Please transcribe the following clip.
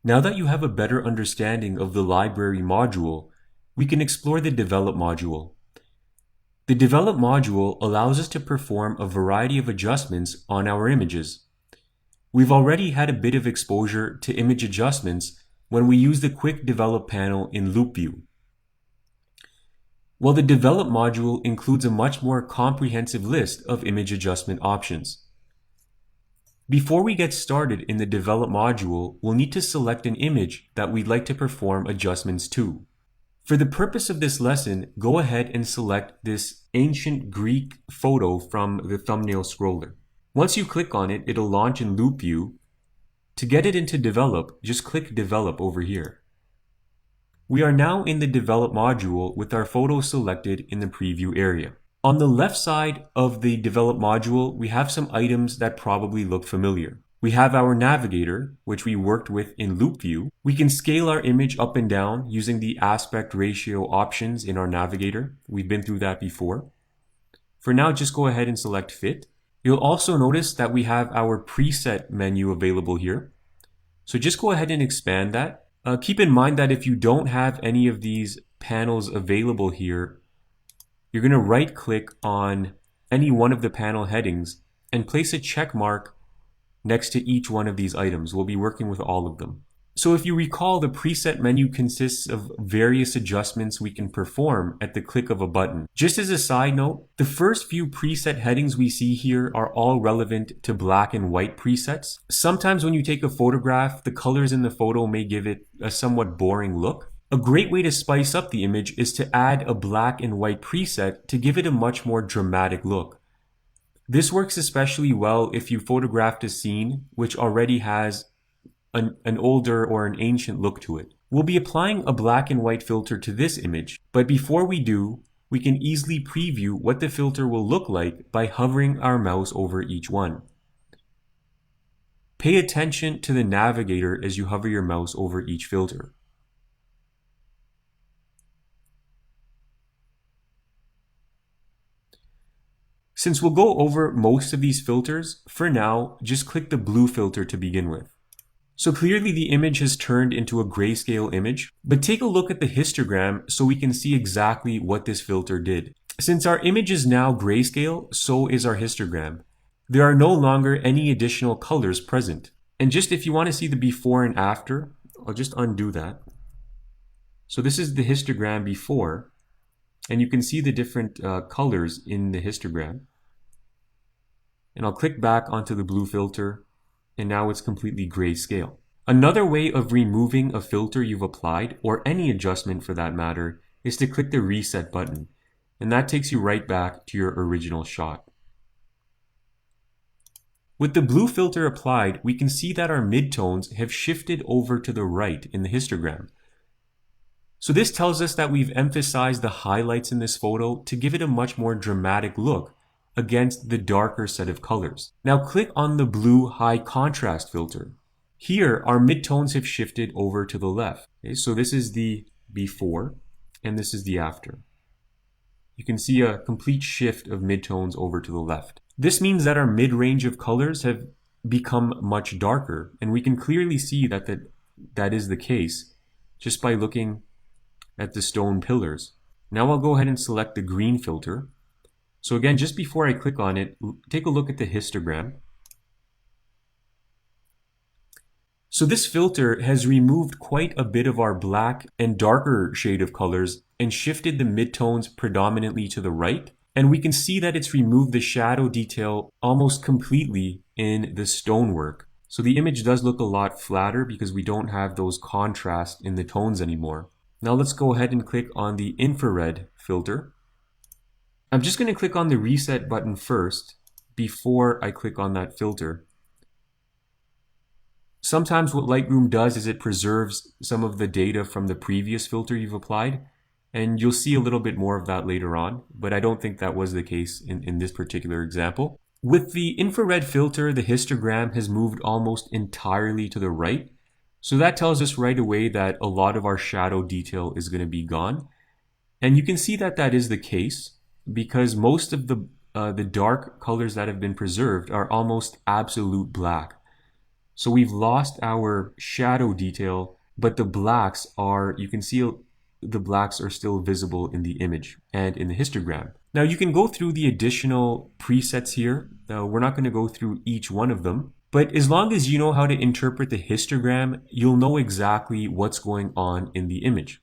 Now that you have a better understanding of the library module, we can explore the develop module. The develop module allows us to perform a variety of adjustments on our images. We've already had a bit of exposure to image adjustments when we use the quick develop panel in LoopView. Well, the develop module includes a much more comprehensive list of image adjustment options. Before we get started in the develop module, we'll need to select an image that we'd like to perform adjustments to. For the purpose of this lesson, go ahead and select this ancient Greek photo from the thumbnail scroller. Once you click on it, it'll launch in LoopView. To get it into develop, just click develop over here. We are now in the develop module with our photo selected in the preview area. On the left side of the develop module, we have some items that probably look familiar. We have our navigator, which we worked with in LoopView. We can scale our image up and down using the aspect ratio options in our navigator. We've been through that before. For now, just go ahead and select fit. You'll also notice that we have our preset menu available here. So just go ahead and expand that. Keep in mind that if you don't have any of these panels available here, you're going to right click on any one of the panel headings and place a check mark next to each one of these items. We'll be working with all of them. So if you recall, the preset menu consists of various adjustments we can perform at the click of a button. Just as a side note, the first few preset headings we see here are all relevant to black and white presets. Sometimes when you take a photograph, the colors in the photo may give it a somewhat boring look. A great way to spice up the image is to add a black and white preset to give it a much more dramatic look. This works especially well if you photographed a scene which already has an older or an ancient look to it. We'll be applying a black and white filter to this image, but before we do, we can easily preview what the filter will look like by hovering our mouse over each one. Pay attention to the navigator as you hover your mouse over each filter. Since we'll go over most of these filters, for now, just click the blue filter to begin with. So clearly the image has turned into a grayscale image, but take a look at the histogram so we can see exactly what this filter did. Since our image is now grayscale, so is our histogram. There are no longer any additional colors present. And just if you want to see the before and after, I'll just undo that. So this is the histogram before, and you can see the different colors in the histogram. And I'll click back onto the blue filter, and now it's completely grayscale. Another way of removing a filter you've applied, or any adjustment for that matter, is to click the reset button, and that takes you right back to your original shot. With the blue filter applied, we can see that our midtones have shifted over to the right in the histogram. So this tells us that we've emphasized the highlights in this photo to give it a much more dramatic look against the darker set of colors. Now click on the blue high contrast filter. Here, our midtones have shifted over to the left. Okay, so this is the before, and this is the after. You can see a complete shift of midtones over to the left. This means that our mid-range of colors have become much darker, and we can clearly see that that is the case just by looking at the stone pillars. Now I'll go ahead and select the green filter. So again, just before I click on it, take a look at the histogram. So this filter has removed quite a bit of our black and darker shade of colors and shifted the midtones predominantly to the right. And we can see that it's removed the shadow detail almost completely in the stonework. So the image does look a lot flatter because we don't have those contrasts in the tones anymore. Now let's go ahead and click on the infrared filter. I'm just going to click on the reset button first before I click on that filter. Sometimes what Lightroom does is it preserves some of the data from the previous filter you've applied, and you'll see a little bit more of that later on, but I don't think that was the case in this particular example. With the infrared filter, the histogram has moved almost entirely to the right, so that tells us right away that a lot of our shadow detail is going to be gone. And you can see that that is the case because most of the dark colors that have been preserved are almost absolute black. So we've lost our shadow detail, but the blacks are, you can see the blacks are still visible in the image and in the histogram. Now you can go through the additional presets here. We're not going to go through each one of them, but as long as you know how to interpret the histogram, you'll know exactly what's going on in the image.